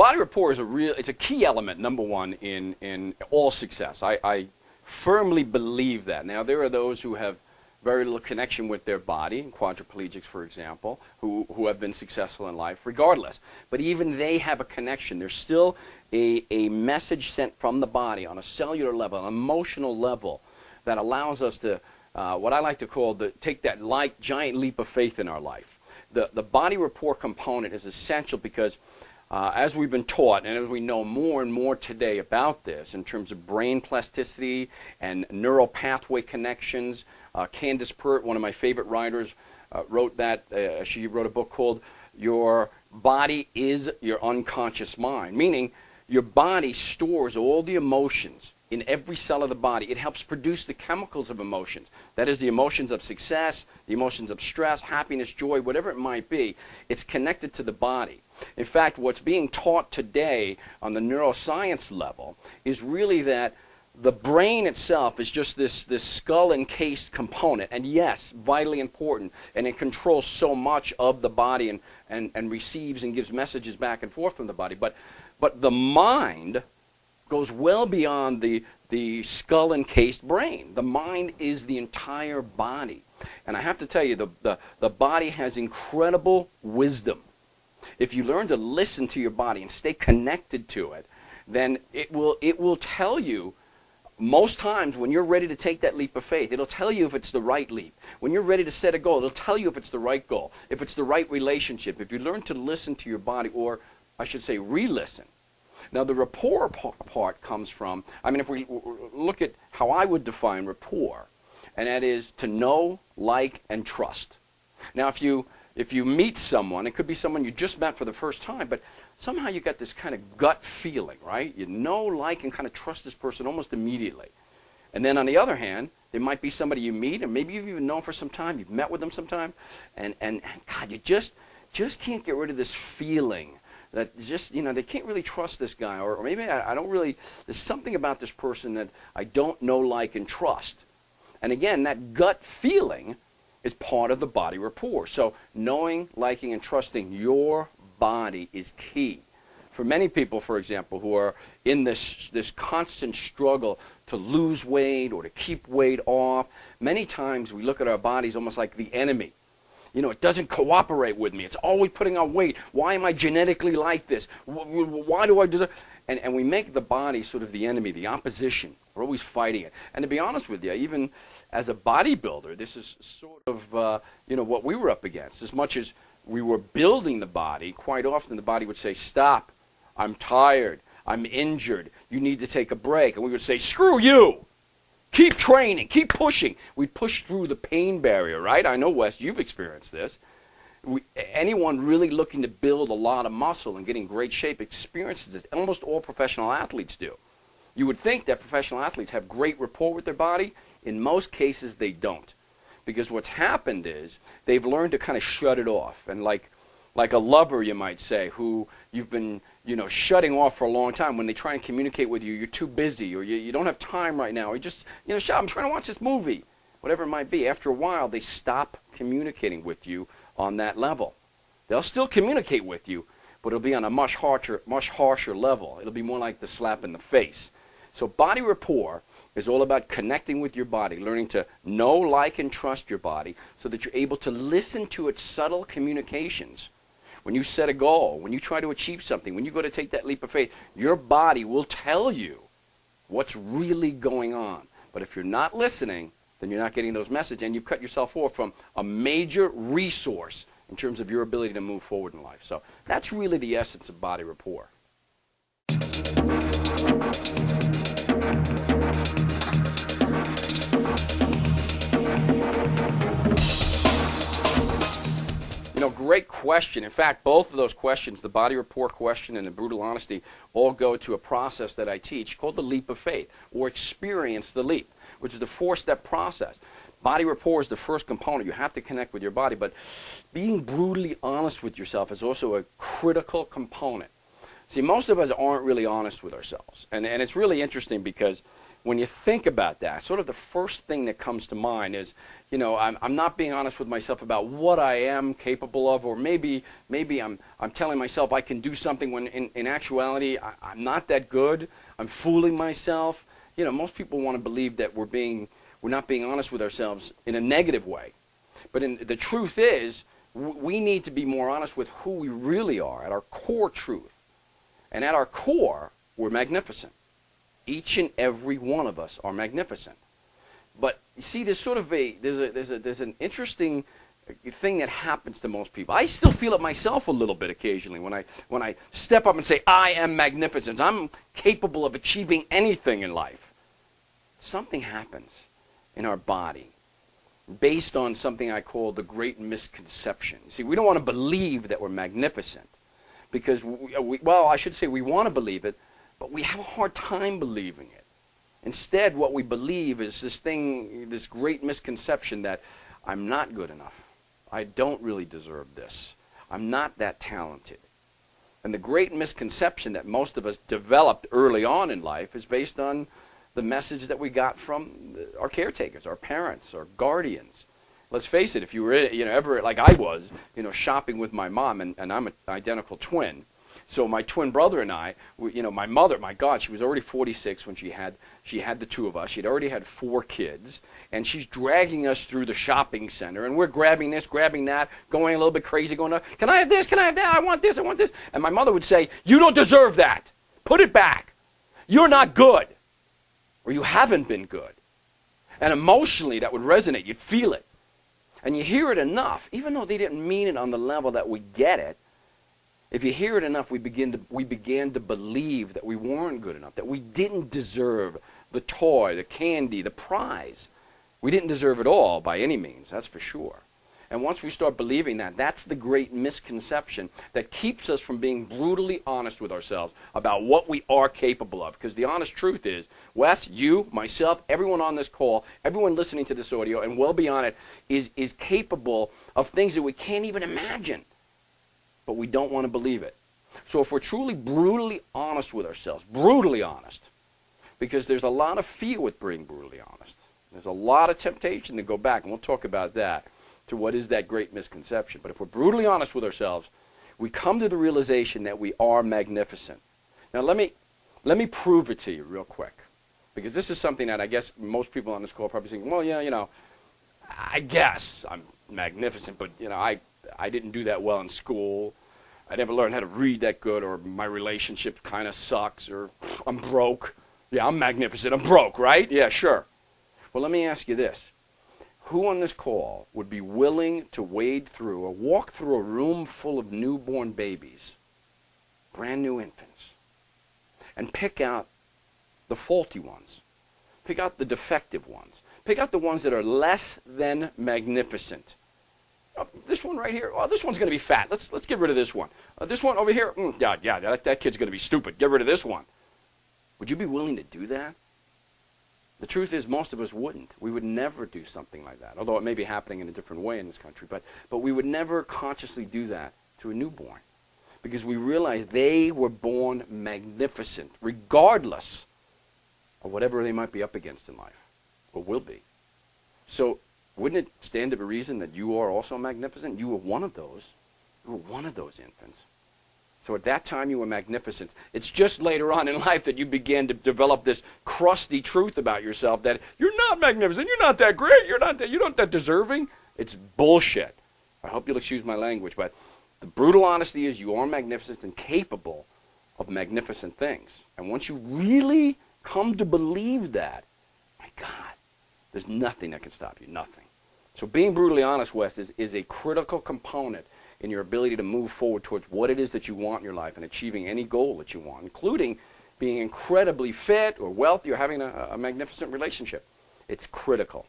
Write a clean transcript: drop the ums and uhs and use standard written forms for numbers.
body rapport is it's a key element, number one, in all success. I firmly believe that. Now, there are those who have very little connection with their body, quadriplegics, for example, who have been successful in life regardless. But even they have a connection. There's still a message sent from the body on a cellular level, an emotional level, that allows us to, what I like to call, take that giant leap of faith in our life. The body rapport component is essential because as we've been taught, and as we know more and more today about this, in terms of brain plasticity and neural pathway connections, Candace Pert, one of my favorite writers, wrote that. She wrote a book called Your Body is Your Unconscious Mind, meaning your body stores all the emotions in every cell of the body. It helps produce the chemicals of emotions. That is, the emotions of success, the emotions of stress, happiness, joy, whatever it might be. It's connected to the body. In fact, what's being taught today on the neuroscience level is really that the brain itself is just this skull-encased component, and yes, vitally important, and it controls so much of the body and receives and gives messages back and forth from the body. But the mind goes well beyond the skull-encased brain. The mind is the entire body. And I have to tell you, the body has incredible wisdom. If you learn to listen to your body and stay connected to it, then it will tell you, most times when you're ready to take that leap of faith, it'll tell you if it's the right leap. When you're ready to set a goal, it'll tell you if it's the right goal, if it's the right relationship. If you learn to listen to your body, or I should say re-listen. Now, the rapport part comes from, if we look at how I would define rapport, and that is to know, like, and trust. Now, if you meet someone, it could be someone you just met for the first time, but somehow you got this kind of gut feeling, right? You know, like, and kind of trust this person almost immediately. And then on the other hand, there might be somebody you meet, and maybe you've even known for some time, you've met with them sometime, and God, you just can't get rid of this feeling that just, they can't really trust this guy, or maybe I don't really, there's something about this person that I don't know, like, and trust. And again, that gut feeling is part of the body rapport. So knowing, liking, and trusting your body is key. For many people, for example, who are in this constant struggle to lose weight or to keep weight off, many times we look at our bodies almost like the enemy. It doesn't cooperate with me. It's always putting on weight. Why am I genetically like this? Why do I do that? And we make the body sort of the enemy, the opposition. We're always fighting it. And to be honest with you, even as a bodybuilder, this is sort of, what we were up against. As much as we were building the body, quite often the body would say, stop, I'm tired, I'm injured, you need to take a break. And we would say, screw you. Keep training, keep pushing. We push through the pain barrier, right? I know, Wes, you've experienced this. Anyone really looking to build a lot of muscle and get in great shape experiences this. Almost all professional athletes do. You would think that professional athletes have great rapport with their body. In most cases, they don't. Because what's happened is they've learned to kind of shut it off. And like a lover, you might say, who you've been shutting off for a long time, when they try and communicate with you, you're too busy, or you don't have time right now, or you just, shut up, I'm trying to watch this movie, whatever it might be. After a while, they stop communicating with you on that level. They'll still communicate with you, but it'll be on a much harsher level. It'll be more like the slap in the face. So body rapport is all about connecting with your body, learning to know, like, and trust your body so that you're able to listen to its subtle communications. When you set a goal, when you try to achieve something, when you go to take that leap of faith, your body will tell you what's really going on. But if you're not listening, then you're not getting those messages, and you've cut yourself off from a major resource in terms of your ability to move forward in life. So that's really the essence of body rapport. Great question. In fact, both of those questions, the body rapport question and the brutal honesty, all go to a process that I teach called the leap of faith, or experience the leap, which is the 4-step process. Body rapport is the first component. You have to connect with your body, but being brutally honest with yourself is also a critical component. See, most of us aren't really honest with ourselves, and it's really interesting because when you think about that, sort of the first thing that comes to mind is, you know, I'm not being honest with myself about what I am capable of, or maybe I'm telling myself I can do something when in actuality I'm not that good. I'm fooling myself. You know, most people want to believe that we're not being honest with ourselves in a negative way. But the truth is, we need to be more honest with who we really are, at our core truth. And at our core, we're magnificent. Each and every one of us are magnificent. But you see, there's sort of there's an interesting thing that happens to most people. I still feel it myself a little bit occasionally when I step up and say, I am magnificent. I'm capable of achieving anything in life. Something happens in our body based on something I call the great misconception. See, we don't want to believe that we're magnificent because, well, I should say we want to believe it, but we have a hard time believing it. Instead, what we believe is this great misconception that I'm not good enough. I don't really deserve this. I'm not that talented. And the great misconception that most of us developed early on in life is based on the message that we got from our caretakers, our parents, our guardians. Let's face it, if you were ever like I was, shopping with my mom, and I'm an identical twin. So my twin brother and I, my mother, my God, she was already 46 when she had the two of us. She'd already had 4 kids, and she's dragging us through the shopping center, and we're grabbing this, grabbing that, going a little bit crazy, going, can I have this, can I have that, I want this, I want this. And my mother would say, you don't deserve that. Put it back. You're not good, or you haven't been good. And emotionally, that would resonate. You'd feel it. And you hear it enough, even though they didn't mean it on the level that we get it. If you hear it enough, we began to believe that we weren't good enough, that we didn't deserve the toy, the candy, the prize. We didn't deserve it all by any means, that's for sure. And once we start believing that, that's the great misconception that keeps us from being brutally honest with ourselves about what we are capable of. Because the honest truth is, Wes, you, myself, everyone on this call, everyone listening to this audio, and well beyond it, is capable of things that we can't even imagine. But we don't want to believe it. So if we're truly brutally honest with ourselves, brutally honest, because there's a lot of fear with being brutally honest. There's a lot of temptation to go back, and we'll talk about that, to what is that great misconception. But if we're brutally honest with ourselves, we come to the realization that we are magnificent. Now let me prove it to you real quick, because this is something that I guess most people on this call are probably thinking, well, yeah, I guess I'm magnificent, but I didn't do that well in school. I never learned how to read that good, or my relationship kind of sucks, or I'm broke. Yeah, I'm magnificent. I'm broke, right? Yeah, sure. Well, let me ask you this. Who on this call would be willing to wade through or walk through a room full of newborn babies, brand new infants, and pick out the faulty ones, pick out the defective ones, pick out the ones that are less than magnificent? Oh, this one right here, oh, this one's going to be fat. Let's get rid of this one. This one over here, that kid's going to be stupid. Get rid of this one. Would you be willing to do that? The truth is, most of us wouldn't. We would never do something like that, although it may be happening in a different way in this country. But we would never consciously do that to a newborn, because we realize they were born magnificent, regardless of whatever they might be up against in life, or will be. So wouldn't it stand to reason that you are also magnificent? You were one of those. You were one of those infants. So at that time, you were magnificent. It's just later on in life that you began to develop this crusty truth about yourself that you're not magnificent, you're not that great, you're not that deserving. It's bullshit. I hope you'll excuse my language, but the brutal honesty is you are magnificent and capable of magnificent things. And once you really come to believe that, my God, there's nothing that can stop you, nothing. So being brutally honest, Wes, is a critical component in your ability to move forward towards what it is that you want in your life and achieving any goal that you want, including being incredibly fit or wealthy or having a magnificent relationship. It's critical.